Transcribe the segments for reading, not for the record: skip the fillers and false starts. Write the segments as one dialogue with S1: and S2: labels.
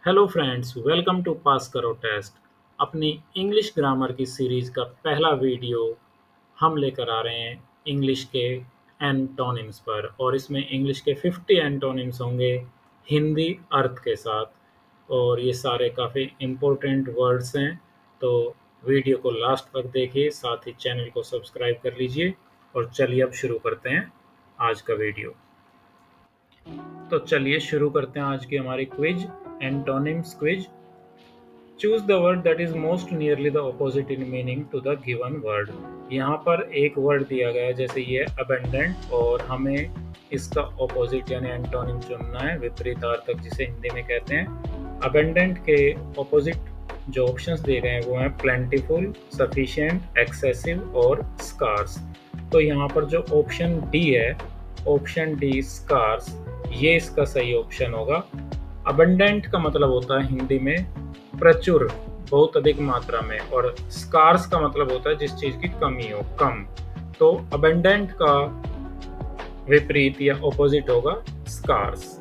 S1: Hello friends, welcome to पास करो test. अपनी English grammar की सीरीज़ का पहला वीडियो हम लेकर आ रहे हैं इंग्लिश के एंटोनिम्स पर, और इसमें इंग्लिश के 50 एंटोनिम्स होंगे हिंदी अर्थ के साथ। और ये सारे काफ़ी इम्पोर्टेंट वर्ड्स हैं, तो वीडियो को लास्ट तक देखिए, साथ ही चैनल को सब्सक्राइब कर लीजिए। और चलिए अब शुरू करते हैं आज का वीडियो। तो चलिए शुरू करते हैं आज की हमारी quiz, antonyms quiz. Choose the word that is most nearly the opposite in meaning to the given word. यहाँ पर एक वर्ड दिया गया है, जैसे ये अबेंडेंट, और हमें इसका ऑपोजिट यानी एंटोनिम चुनना है, विपरीतार्थक जिसे हिंदी में कहते हैं। अबेंडेंट के ऑपोजिट जो ऑप्शंस दिए गए हैं वो हैं प्लेंटीफुल, सफिशिएंट, एक्सेसिव और स्कार्स। तो यहाँ पर जो ऑप्शन डी है, ऑप्शन डी स्कार्स, ये इसका सही ऑप्शन होगा। अबेंडेंट का मतलब होता है हिंदी में प्रचुर, बहुत अधिक मात्रा में, और स्कार्स का मतलब होता है जिस चीज की कमी हो, कम। तो अबेंडेंट का विपरीत या ऑपोजिट होगा स्कार्स।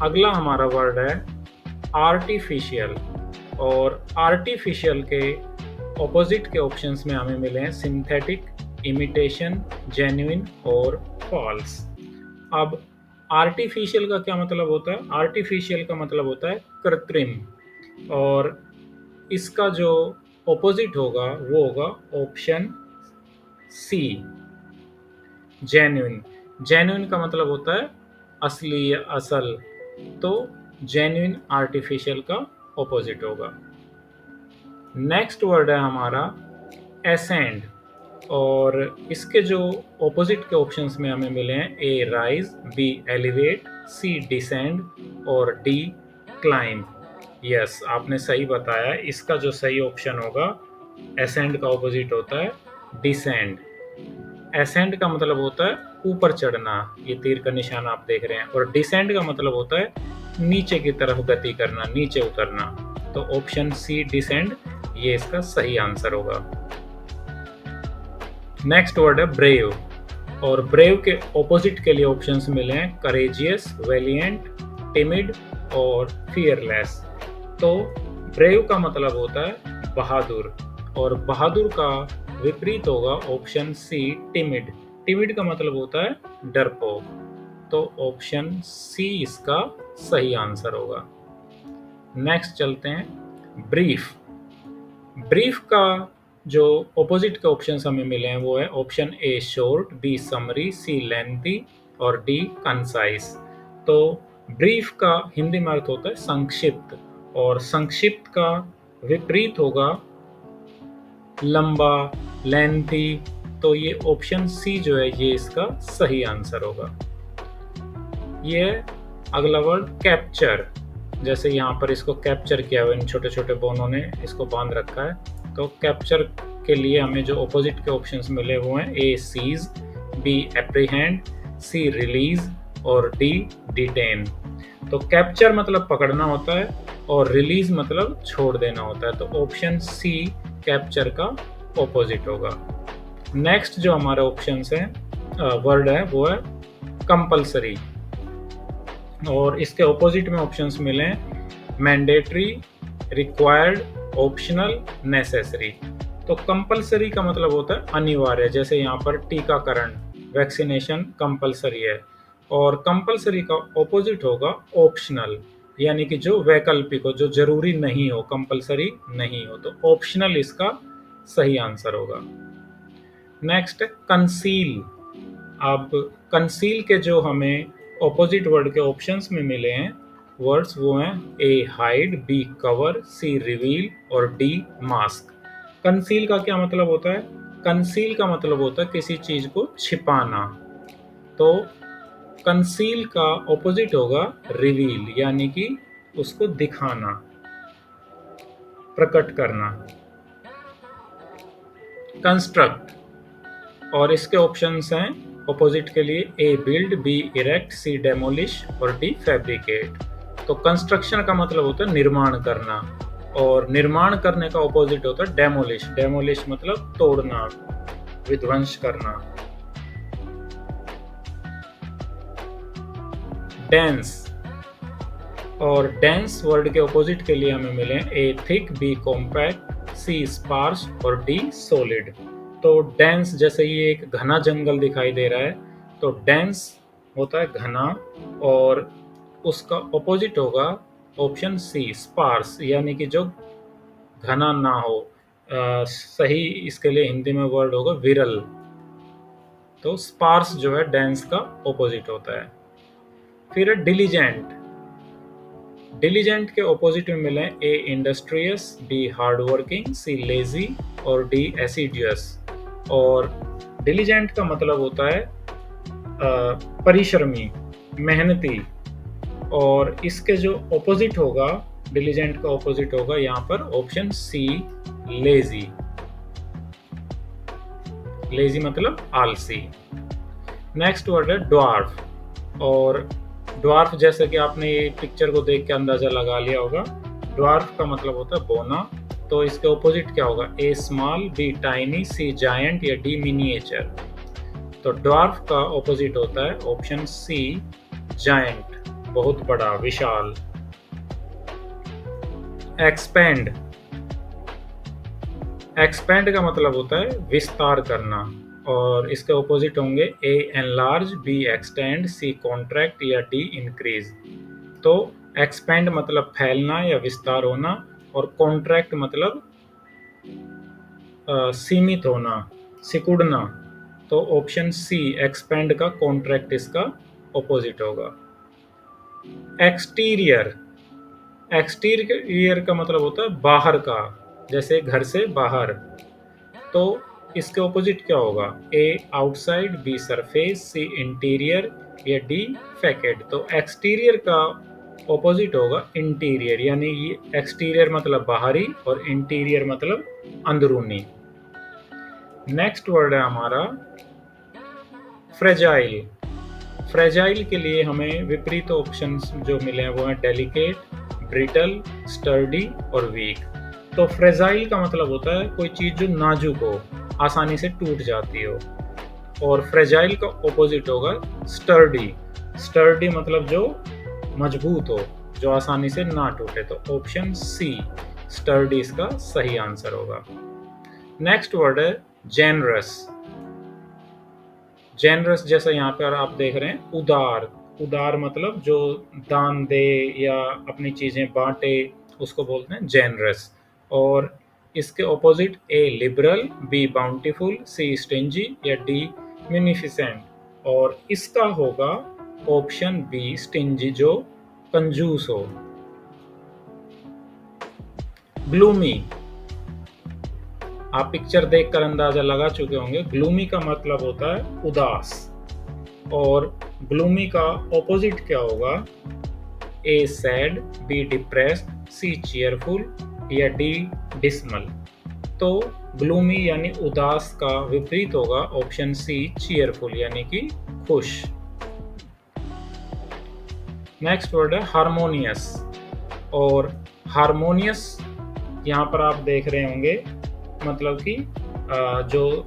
S1: अगला हमारा वर्ड है आर्टिफिशियल, और आर्टिफिशियल के ऑपोजिट के ऑप्शंस में हमें मिले हैं सिंथेटिक, इमिटेशन, जेन्युइन और फॉल्स। अब आर्टिफिशियल का क्या मतलब होता है? आर्टिफिशियल का मतलब होता है कृत्रिम, और इसका जो ऑपोजिट होगा वो होगा ऑप्शन सी, जेन्युइन। जेन्युइन का मतलब होता है असली या असल, तो जेन्युइन आर्टिफिशियल का ऑपोजिट होगा। नेक्स्ट वर्ड है हमारा एसेंड, और इसके जो ऑपोजिट के ऑप्शंस में हमें मिले हैं ए राइज, बी एलिवेट, सी डिसेंड और डी क्लाइंब। यस, आपने सही बताया, इसका जो सही ऑप्शन होगा, एसेंड का ऑपोजिट होता है डिसेंड। एसेंड का मतलब होता है ऊपर चढ़ना, ये तीर का निशान आप देख रहे हैं, और डिसेंड का मतलब होता है नीचे की तरफ गति करना, नीचे उतरना। तो ऑप्शन सी डिसेंड, ये इसका सही आंसर होगा। नेक्स्ट वर्ड है ब्रेव, और ब्रेव के ऑपोजिट के लिए ऑप्शंस मिले हैं करेजियस, वेलिएंट, टिमिड और फियरलेस। तो ब्रेव का मतलब होता है बहादुर, और बहादुर का विपरीत होगा ऑप्शन सी टिमिड। टिमिड का मतलब होता है डरपोक, तो ऑप्शन सी इसका सही आंसर होगा। नेक्स्ट चलते हैं ब्रीफ। ब्रीफ का जो ऑपोजिट के ऑप्शंस हमें मिले हैं वो है option A short, B summary, C lengthy और डी कंसाइज। तो ब्रीफ का हिंदी में अर्थ होता है संक्षिप्त, और संक्षिप्त का विपरीत होगा लंबा, लेंथी। तो ये ऑप्शन सी जो है ये इसका सही आंसर होगा। ये अगला वर्ड कैप्चर, जैसे यहाँ पर इसको कैप्चर किया हुआ, इन छोटे छोटे बोनों ने इसको बांध रखा है। तो कैप्चर के लिए हमें जो ऑपोजिट के ऑप्शंस मिले हुए हैं ए सीज, बी एप्रीहेंड, सी रिलीज और डी डिटेन। तो कैप्चर मतलब पकड़ना होता है, और रिलीज मतलब छोड़ देना होता है, तो ऑप्शन सी कैप्चर का ऑपोजिट होगा। नेक्स्ट जो हमारे ऑप्शंस हैं, वर्ड है वो है कंपल्सरी, और इसके ऑपोजिट में ऑप्शंस मिले हैं मैंडेटरी, रिक्वायर्ड, ऑप्शनल, नेसेसरी। तो कंपल्सरी का मतलब होता है अनिवार्य, जैसे यहाँ पर टीकाकरण, वैक्सीनेशन कंपल्सरी है, और कंपल्सरी का ऑपोजिट होगा ऑप्शनल, यानी कि जो वैकल्पिक हो, जो जरूरी नहीं हो, कंपल्सरी नहीं हो, तो ऑप्शनल इसका सही आंसर होगा। नेक्स्ट है कंसील। अब कंसील के जो हमें ऑपोजिट वर्ड के ऑप्शंस में मिले हैं वर्ड्स वो हैं ए हाइड, बी कवर, सी रिवील और डी मास्क। कंसील का क्या मतलब होता है? कंसील का मतलब होता है किसी चीज को छिपाना, तो कंसील का ऑपोजिट होगा रिवील, यानी कि उसको दिखाना, प्रकट करना। कंस्ट्रक्ट, और इसके ऑप्शंस हैं ऑपोजिट के लिए ए बिल्ड, बी इरेक्ट, सी डेमोलिश और डी फैब्रिकेट। तो कंस्ट्रक्शन का मतलब होता है निर्माण करना, और निर्माण करने का ऑपोजिट होता है डेमोलिश। डेमोलिश मतलब तोड़ना, विध्वंस करना। डेंस, और डेंस वर्ड के ऑपोजिट के लिए हमें मिले A thick, B compact, C sparse और डी सॉलिड। तो डेंस जैसे ये एक घना जंगल दिखाई दे रहा है, तो डेंस होता है घना और उसका ऑपोजिट होगा ऑप्शन सी स्पार्स, यानी कि जो घना ना हो। सही इसके लिए हिंदी में वर्ड होगा विरल। तो स्पार्स जो है डेंस का ऑपोजिट होता है। फिर है डिलीजेंट। डिलीजेंट के ऑपोजिट में मिले ए इंडस्ट्रियस, बी हार्ड वर्किंग, सी लेजी और डी एसिडियस। और डिलीजेंट का मतलब होता है परिश्रमी, मेहनती। और इसके जो ऑपोजिट होगा, डिलीजेंट का ऑपोजिट होगा यहाँ पर ऑप्शन सी लेजी। लेजी मतलब आलसी। नेक्स्ट वर्ड है ड्वार्फ। और ड्वार्फ जैसे कि आपने ये पिक्चर को देख के अंदाजा लगा लिया होगा, ड्वार्फ का मतलब होता है बोना। तो इसके ऑपोजिट क्या होगा, ए स्मॉल, बी टाइनी, सी जायंट या डी मिनिएचर। तो ड्वार्फ का ऑपोजिट होता है ऑप्शन सी जायंट, बहुत बड़ा, विशाल। एक्सपेंड। एक्सपेंड का मतलब होता है विस्तार करना और इसके ऑपोजिट होंगे A enlarge, B extend, C contract या डी इंक्रीज। तो एक्सपेंड मतलब फैलना या विस्तार होना और कॉन्ट्रैक्ट मतलब सीमित होना, सिकुड़ना। तो ऑप्शन सी एक्सपेंड का कॉन्ट्रैक्ट इसका ऑपोजिट होगा। एक्सटीरियर। एक्सटीरियर का मतलब होता है बाहर का, जैसे घर से बाहर। तो इसके ऑपोजिट क्या होगा, ए आउटसाइड, बी सरफेस, सी इंटीरियर या डी फैकेट। तो एक्सटीरियर का ऑपोजिट होगा इंटीरियर, यानी ये एक्सटीरियर मतलब बाहरी और इंटीरियर मतलब अंदरूनी। नेक्स्ट वर्ड है हमारा फ्रेजाइल। फ्रेजाइल के लिए हमें विपरीत ऑप्शंस जो मिले हैं वो हैं डेलिकेट, ब्रिटल, स्टर्डी और वीक। तो फ्रेजाइल का मतलब होता है कोई चीज़ जो नाजुक हो, आसानी से टूट जाती हो। और फ्रेजाइल का ऑपोजिट होगा स्टर्डी। स्टर्डी मतलब जो मजबूत हो, जो आसानी से ना टूटे। तो ऑप्शन सी स्टर्डी इसका सही आंसर होगा। नेक्स्ट वर्ड है जेनरस। जेनरस जैसा यहाँ पर आप देख रहे हैं उदार। उदार मतलब जो दान दे या अपनी चीज़ें बांटे, उसको बोलते हैं जेनरस। और इसके opposite A liberal, B bountiful, C stingy या डी म्यूनिफिसेंट। और इसका होगा ऑप्शन बी स्टिंजी, जो कंजूस हो। ग्लूमी। आप पिक्चर देखकर अंदाजा लगा चुके होंगे, ग्लूमी का मतलब होता है उदास। और ग्लूमी का ऑपोजिट क्या होगा, A sad, B depressed, C cheerful या डी डिसमल। तो ग्लूमी यानी उदास का विपरीत होगा ऑप्शन सी चीयरफुल, यानी कि खुश। नेक्स्ट वर्ड है हारमोनियस। और हारमोनियस यहाँ पर आप देख रहे होंगे मतलब कि जो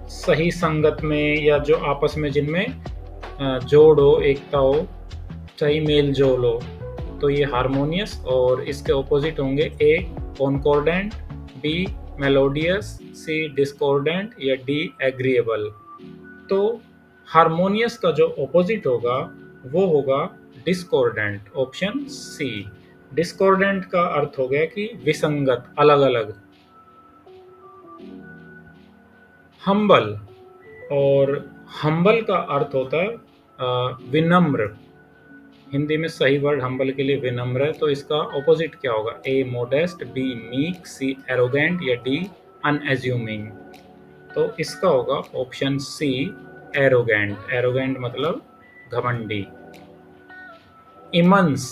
S1: सही संगत में या जो आपस में जिनमें जोड़ हो, एकता हो, सही मेल जोल हो, तो ये हारमोनियस। और इसके ऑपोजिट होंगे ए कॉन्कॉर्डेंट, बी मेलोडियस, सी डिस्कॉर्डेंट या डी एग्रीएबल। तो हारमोनियस का जो ऑपोजिट होगा वो होगा डिस्कॉर्डेंट, ऑप्शन सी। डिस्कॉर्डेंट का अर्थ हो गया कि विसंगत, अलग अलग। हम्बल। और हम्बल का अर्थ होता है विनम्र। हिंदी में सही वर्ड हम्बल के लिए विनम्र है। तो इसका ऑपोजिट क्या होगा, ए मोडेस्ट, बी मीक, सी एरोगेंट या डी अनएज्यूमिंग। तो इसका होगा ऑप्शन सी एरोगेंट। एरोगेंट मतलब घमंडी। इमंस।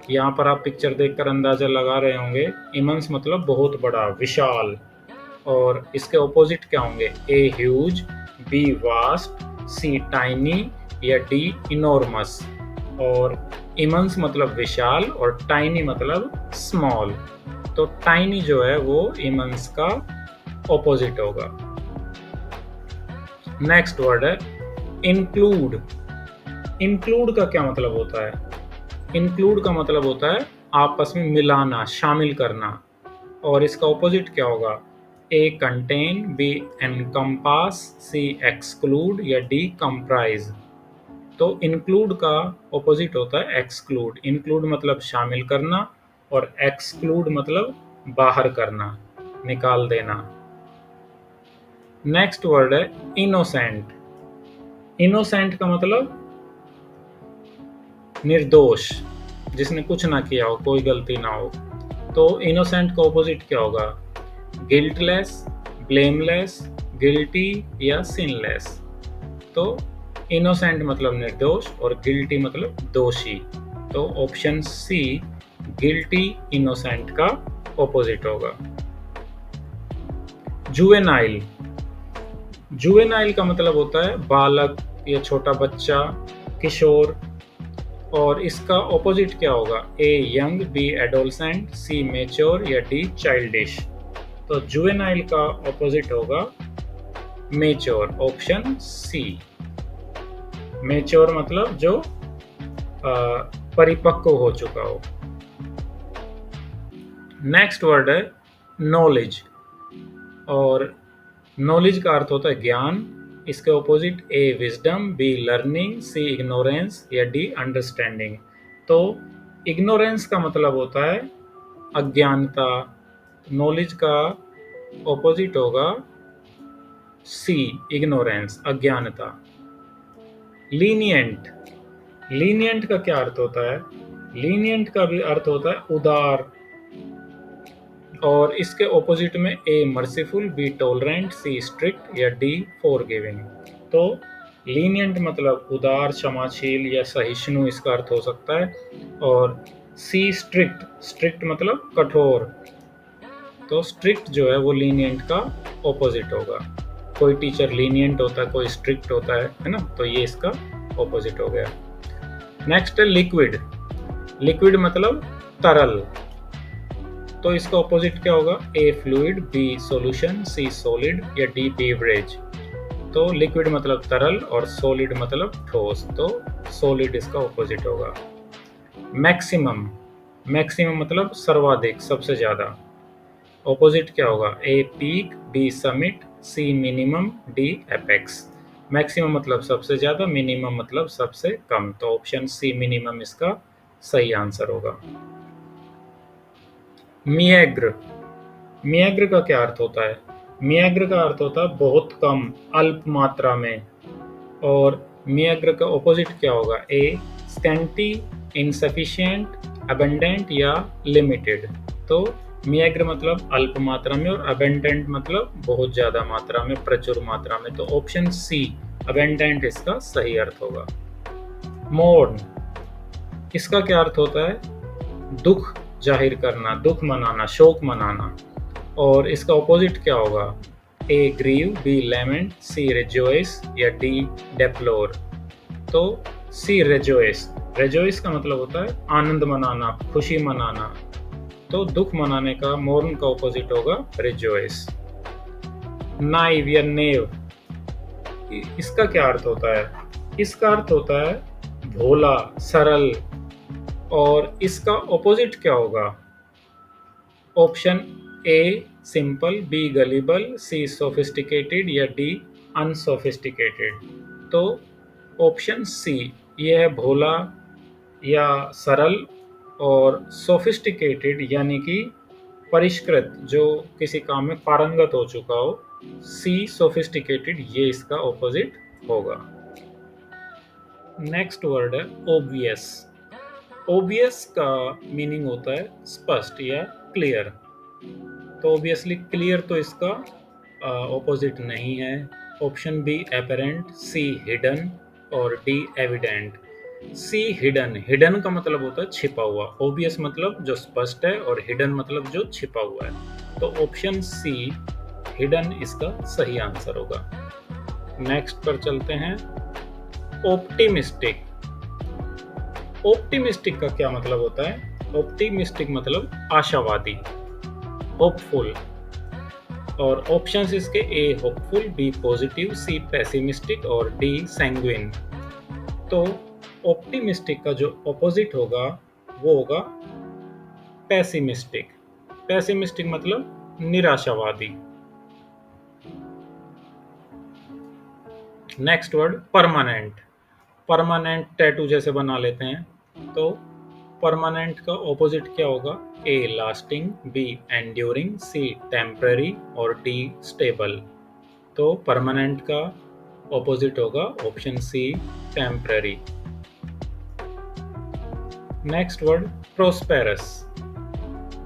S1: यहाँ पर आप पिक्चर देखकर अंदाजा लगा रहे होंगे, इमंस मतलब बहुत बड़ा, विशाल। और इसके ऑपोजिट क्या होंगे, A huge, B vast, C tiny या डी इनॉर्मस। और इमंस मतलब विशाल और टाइनी मतलब स्मॉल। तो टाइनी जो है वो इमंस का ऑपोजिट होगा। नेक्स्ट वर्ड है इंक्लूड। इंक्लूड का क्या मतलब होता है? इंक्लूड का मतलब होता है आपस में मिलाना, शामिल करना। और इसका ऑपोजिट क्या होगा? ए कंटेन, बी एनकम्पास, सी एक्सक्लूड या डी कंप्राइज। तो इंक्लूड का ऑपोजिट होता है एक्सक्लूड। इंक्लूड मतलब शामिल करना और एक्सक्लूड मतलब बाहर करना, निकाल देना। नेक्स्ट वर्ड है इनोसेंट। इनोसेंट का मतलब निर्दोष, जिसने कुछ ना किया हो, कोई गलती ना हो। तो इनोसेंट का ऑपोजिट क्या होगा? गिल्टलेस, ब्लेमलेस, गिल्टी या सिनलेस। तो इनोसेंट मतलब निर्दोष और गिल्टी मतलब दोषी। तो ऑप्शन सी गिल्टी इनोसेंट का ऑपोजिट होगा। जुवेनाइल। जुवेनाइल का मतलब होता है बालक या छोटा बच्चा, किशोर। और इसका ऑपोजिट क्या होगा? A young, B adolescent, C mature या डी चाइल्डिश। तो जुवेनाइल का ऑपोजिट होगा मेच्योर, ऑप्शन सी। मेच्योर मतलब जो परिपक्व हो चुका हो। नेक्स्ट वर्ड है नॉलेज। और नॉलेज का अर्थ होता है ज्ञान। इसके opposite A wisdom, B learning, C ignorance या डी अंडरस्टैंडिंग। तो इग्नोरेंस का मतलब होता है अज्ञानता। नॉलेज का ऑपोजिट होगा सी इग्नोरेंस, अज्ञानता। लीनियंट। लीनियंट का क्या अर्थ होता है? लीनियंट का भी अर्थ होता है उदार। और इसके ऑपोजिट में ए मर्सीफुल, बी टॉलरेंट, सी स्ट्रिक्ट या डी फॉरगिविंग। तो लीनियंट मतलब उदार, क्षमाशील या सहिष्णु, इसका अर्थ हो सकता है। और सी स्ट्रिक्ट, स्ट्रिक्ट मतलब कठोर। तो स्ट्रिक्ट जो है वो लीनियंट का ऑपोजिट होगा। कोई टीचर लीनियंट होता है, कोई स्ट्रिक्ट होता है ना? तो ये इसका ऑपोजिट हो गया। नेक्स्ट है लिक्विड। लिक्विड मतलब तरल। तो इसका ऑपोजिट क्या होगा? A fluid, B solution, C solid या डी बेवरेज। तो लिक्विड मतलब तरल और सॉलिड मतलब ठोस। तो सॉलिड इसका ऑपोजिट होगा। मैक्सिमम। मैक्सिमम मतलब सर्वाधिक, सबसे ज्यादा। ऑपोजिट क्या होगा? A peak, B summit, C minimum, D apex. Maximum मतलब सबसे ज्यादा, मिनिमम मतलब सबसे कम। तो ऑप्शन सी मिनिमम इसका सही आंसर होगा। मिएग्र। मिएग्र का क्या अर्थ होता है? मिएग्र का अर्थ होता है बहुत कम, अल्प मात्रा में। और मिएग्र का ऑपोजिट क्या होगा? ए स्कैंटी, इनसफिशिएंट, अबंडेंट या लिमिटेड। तो मिएग्र मतलब अल्प मात्रा में और अबंडेंट मतलब बहुत ज्यादा मात्रा में, प्रचुर मात्रा में। तो ऑप्शन सी अबंडेंट इसका सही अर्थ होगा। मोर्न। इसका क्या अर्थ होता है? दुख जाहिर करना, दुख मनाना, शोक मनाना। और इसका ऑपोजिट क्या होगा? ए ग्रीव, बी लेमेंट, सी रेजोइस या डी डेप्लोर। तो सी रेजोइस। रेजोइस का मतलब होता है आनंद मनाना, खुशी मनाना। तो दुख मनाने का, मोर्न का ऑपोजिट होगा रेजोइस। नाइव या नेव, इसका क्या अर्थ होता है? इसका अर्थ होता है भोला, सरल। और इसका ऑपोजिट क्या होगा? Option A simple, B gullible, C sophisticated या डी अनसोफिस्टिकेटेड। तो ऑप्शन सी ये है भोला या सरल, और सोफिस्टिकेटेड यानी कि परिष्कृत, जो किसी काम में पारंगत हो चुका हो। सी सोफिस्टिकेटेड ये इसका ऑपोजिट होगा। नेक्स्ट वर्ड है ओबियस। ओबियस का मीनिंग होता है स्पष्ट या क्लियर। तो ऑब्वियसली क्लियर तो इसका ऑपोजिट नहीं है। ऑप्शन बी एपरेंट, सी हिडन और डी एविडेंट। सी हिडन। हिडन का मतलब होता है छिपा हुआ। ऑब्वियस मतलब जो स्पष्ट है और हिडन मतलब जो छिपा हुआ है। तो ऑप्शन सी हिडन इसका सही आंसर होगा। नेक्स्ट पर चलते हैं। ऑप्टिमिस्टिक। ऑप्टिमिस्टिक का क्या मतलब होता है? ऑप्टिमिस्टिक मतलब आशावादी, होपफुल। और ऑप्शंस इसके ए होपफुल, बी पॉजिटिव, सी पेसिमिस्टिक और डी सैंग्विन। तो ऑप्टिमिस्टिक का जो ऑपोजिट होगा वो होगा पेसिमिस्टिक। पेसिमिस्टिक मतलब निराशावादी। Next word permanent. Permanent tattoo जैसे बना लेते हैं, तो परमानेंट का ऑपोजिट क्या होगा? A lasting, B enduring, C temporary और डी स्टेबल। तो परमानेंट का ऑपोजिट होगा option C temporary. Next word prosperous.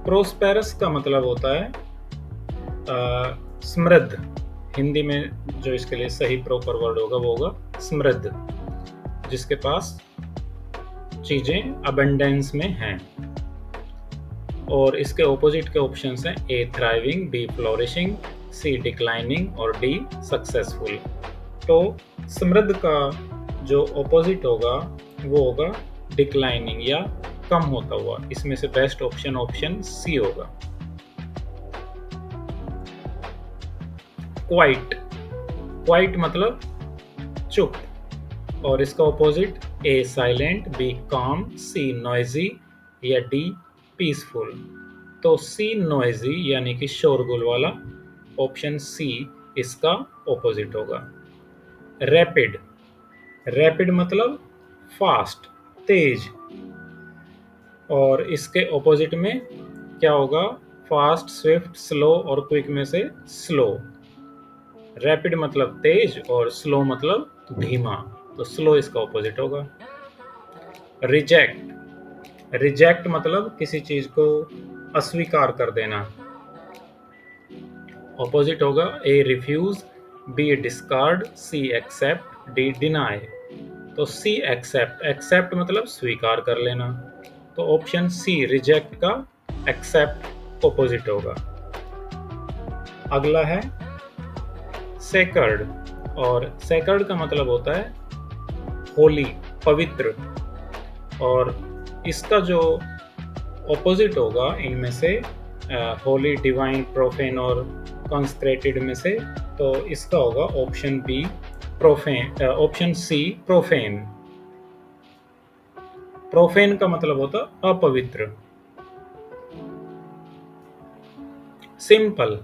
S1: Prosperous का मतलब होता है समृद्ध। हिंदी में जो इसके लिए सही प्रॉपर वर्ड होगा वो होगा समृद्ध, जिसके पास चीजें अबंडेंस में हैं। और इसके ऑपोजिट के ऑप्शंस हैं ए थ्राइविंग, बी फ्लोरिशिंग, सी डिक्लाइनिंग और डी सक्सेसफुल। तो समृद्ध का जो ऑपोजिट होगा वो होगा डिक्लाइनिंग या कम होता हुआ। इसमें से बेस्ट ऑप्शन ऑप्शन सी होगा। क्वाइट। क्वाइट मतलब चुप, और इसका ऑपोजिट ए साइलेंट, बी काम, सी नॉइजी या डी पीसफुल। तो सी नॉइजी यानी कि शोरगुल वाला, ऑप्शन सी इसका ऑपोजिट होगा। रैपिड। रैपिड मतलब फास्ट, तेज, और इसके ऑपोजिट में क्या होगा? फास्ट, स्विफ्ट, स्लो और क्विक में से स्लो। रैपिड मतलब तेज और स्लो मतलब धीमा, तो स्लो इसका ऑपोजिट होगा। रिजेक्ट। रिजेक्ट मतलब किसी चीज को अस्वीकार कर देना। ऑपोजिट होगा ए रिफ्यूज, बी डिस्कार्ड, सी एक्सेप्ट, डी डिनाई। तो सी एक्सेप्ट। एक्सेप्ट मतलब स्वीकार कर लेना, तो ऑप्शन सी रिजेक्ट का एक्सेप्ट ऑपोजिट होगा। अगला है सेकर्ड, और सेकर्ड का मतलब होता है होली, पवित्र, और इसका जो ऑपोजिट होगा इनमें से होली, डिवाइन, प्रोफेन और कंसेक्रेटेड में से, तो इसका होगा option B profane, option C profane. Profane का मतलब होता अपवित्र। सिंपल।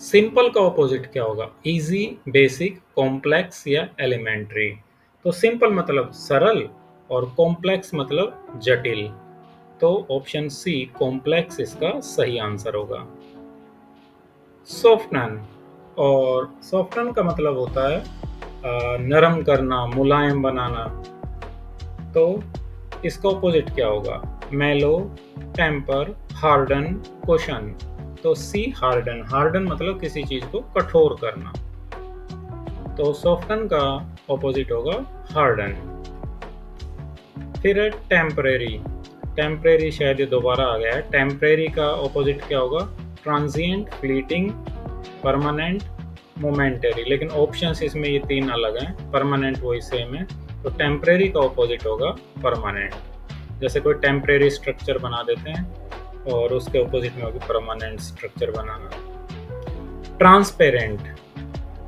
S1: सिंपल का ऑपोजिट क्या होगा? इजी, बेसिक, कॉम्प्लेक्स या एलिमेंट्री। तो सिंपल मतलब सरल और कॉम्प्लेक्स मतलब जटिल, तो ऑप्शन सी कॉम्प्लेक्स इसका सही आंसर होगा। सॉफ्टनन, और सॉफ्टनन का मतलब होता है नरम करना, मुलायम बनाना। तो इसका ऑपोजिट क्या होगा? मेलो, टेम्पर, हार्डन, कुशन। तो सी हार्डन। हार्डन मतलब किसी चीज को कठोर करना, तो सॉफ्टन का ऑपोजिट होगा हार्डन। फिर है टेम्परेरी। टेम्परेरी शायद ये दोबारा आ गया है। टेम्परेरी का ऑपोजिट क्या होगा? Transient, fleeting, permanent, momentary. लेकिन ऑप्शंस इसमें ये तीन अलग हैं, परमानेंट वही सेम है। तो टेम्परेरी का ऑपोजिट होगा परमानेंट। जैसे कोई टेम्परेरी स्ट्रक्चर बना देते हैं और उसके ऑपोजिट में होगी परमानेंट स्ट्रक्चर बनाना। ट्रांसपेरेंट।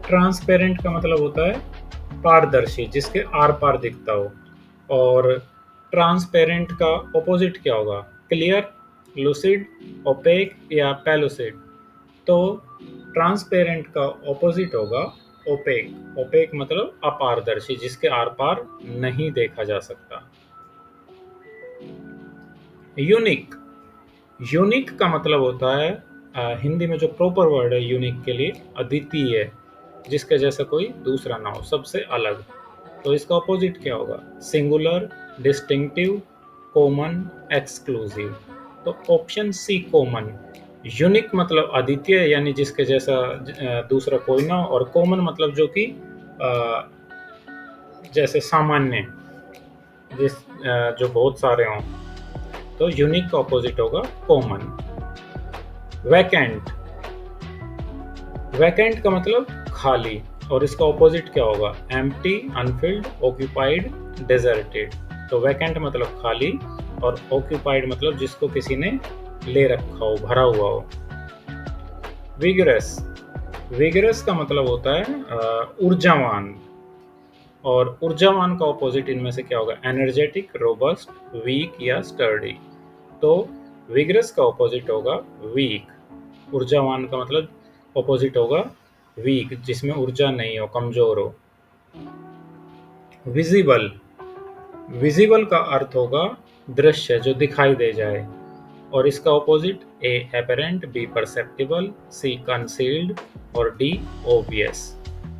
S1: ट्रांसपेरेंट का मतलब होता है पारदर्शी, जिसके आर पार दिखता हो। और ट्रांसपेरेंट का ऑपोजिट क्या होगा? क्लियर, लूसिड, ओपेक या पेलुसिड। तो ट्रांसपेरेंट का ऑपोजिट होगा ओपेक। ओपेक मतलब अपारदर्शी, जिसके आर पार नहीं देखा जा सकता। यूनिक। यूनिक का मतलब होता है हिंदी में जो प्रॉपर वर्ड है यूनिक के लिए, अद्वितीय, जिसके जैसा कोई दूसरा ना हो, सबसे अलग। तो इसका ऑपोजिट क्या होगा? Singular, distinctive, common, exclusive. तो ऑप्शन सी कॉमन। यूनिक मतलब अद्वितीय यानी जिसके जैसा दूसरा कोई ना हो, और कॉमन मतलब जो कि जैसे सामान्य, जिस जो बहुत सारे हों। तो यूनिक का ऑपोजिट होगा कॉमन। वैकेंट। वैकेंट का मतलब खाली, और इसका ऑपोजिट क्या होगा? Empty, Anfield, occupied, deserted. तो वैकेंट मतलब खाली, और ऑक्यूपाइड मतलब जिसको किसी ने ले रखा हो, भरा हुआ हो। विगरस। विगरस का मतलब होता है ऊर्जावान, और ऊर्जावान का ऑपोजिट इनमें से क्या होगा? एनर्जेटिक, रोबस्ट, वीक या स्टर्डी। तो विग्रस का ऑपोजिट होगा वीक। ऊर्जावान का मतलब ऑपोजिट होगा वीक, जिसमें ऊर्जा नहीं हो, कमजोर हो। विजिबल, विजिबल का अर्थ होगा दृश्य, जो दिखाई दे जाए, और इसका ऑपोजिट ए एपरेंट, बी परसेप्टिबल, सी कंसील्ड और डी ओबियस।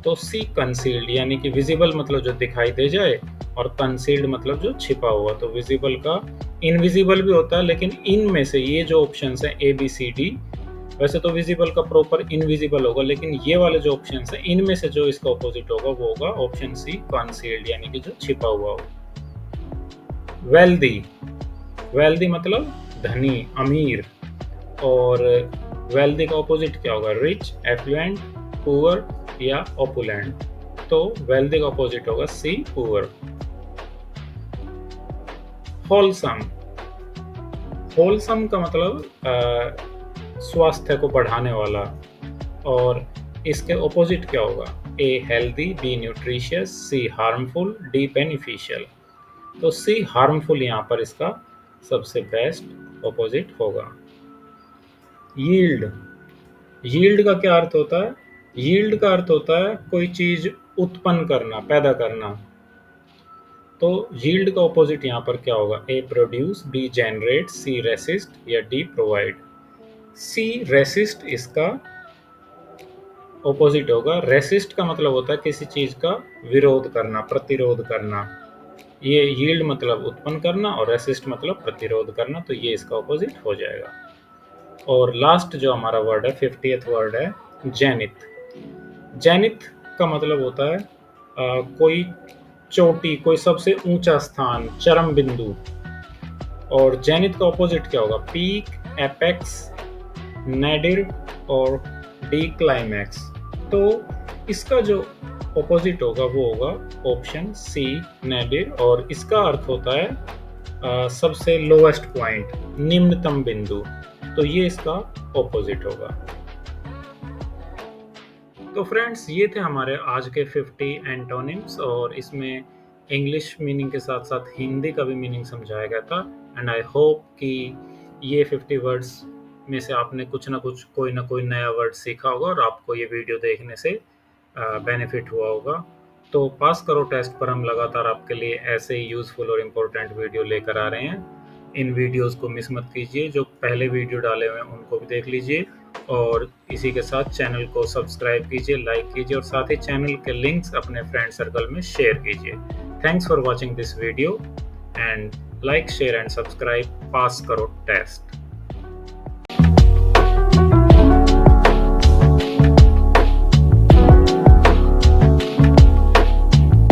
S1: तो सी कंसील्ड यानी कि विजिबल मतलब जो दिखाई दे जाए, और कंसील्ड मतलब जो छिपा हुआ। तो विजिबल का इनविजिबल भी होता है, लेकिन इनमें से ये जो ऑप्शंस हैं ए बी सी डी, वैसे तो विजिबल का प्रॉपर इनविजिबल होगा, लेकिन ये वाले जो ऑप्शंस हैं इनमें से जो इसका ऑपोजिट होगा वो होगा ऑप्शन सी कंसील्ड, यानी कि जो छिपा हुआ हो। वेल्दी, वेल्दी मतलब धनी, अमीर, और वेल्दी का ऑपोजिट क्या होगा? रिच, एफ्लुएंट, पुअर या ओपुलेंट। तो वेल्दी का ऑपोजिट होगा सी, पुअर। होलसम, होलसम का मतलब स्वास्थ्य को बढ़ाने वाला, और इसके ऑपोजिट क्या होगा? A healthy, B nutritious, C harmful, D beneficial. तो सी हार्मफुल यहाँ पर इसका सबसे बेस्ट ऑपोजिट होगा। यील्ड, यील्ड का क्या अर्थ होता है? यील्ड का अर्थ होता है कोई चीज उत्पन्न करना, पैदा करना। तो यील्ड का ऑपोजिट यहाँ पर क्या होगा? ए प्रोड्यूस, बी जनरेट, सी रेसिस्ट या डी प्रोवाइड। सी रेसिस्ट इसका ऑपोजिट होगा। रेसिस्ट का मतलब होता है किसी चीज का विरोध करना, प्रतिरोध करना। ये यील्ड मतलब उत्पन्न करना और रेसिस्ट मतलब प्रतिरोध करना, तो ये इसका ऑपोजिट हो जाएगा। और लास्ट जो हमारा वर्ड है, 50th वर्ड है जेनिथ। जेनिथ का मतलब होता है कोई चोटी, कोई सबसे ऊंचा स्थान, चरम बिंदु। और जेनिथ का ऑपोजिट क्या होगा? पीक, एपेक्स, नेडिर और डी क्लाइमैक्स। तो इसका जो ऑपोजिट होगा वो होगा ऑप्शन सी, नेडिर, और इसका अर्थ होता है सबसे लोएस्ट पॉइंट, निम्नतम बिंदु। तो ये इसका ऑपोजिट होगा। तो फ्रेंड्स, ये थे हमारे आज के 50 एंटोनिम्स, और इसमें इंग्लिश मीनिंग के साथ साथ हिंदी का भी मीनिंग समझाया गया था। एंड आई होप कि ये 50 वर्ड्स में से आपने कुछ ना कुछ, कोई ना कोई नया वर्ड सीखा होगा और आपको ये वीडियो देखने से बेनिफिट हुआ होगा। तो पास करो टेस्ट पर हम लगातार आपके लिए ऐसे ही यूज़फुल और इम्पोर्टेंट वीडियो लेकर आ रहे हैं। इन वीडियोस को मिस मत कीजिए, जो पहले वीडियो डाले हुए हैं उनको भी देख लीजिए, और इसी के साथ चैनल को सब्सक्राइब कीजिए, लाइक कीजिए, और साथ ही चैनल के लिंक्स अपने फ्रेंड सर्कल में शेयर कीजिए। Thanks for watching this video, and like, share and subscribe. Pass करो टेस्ट।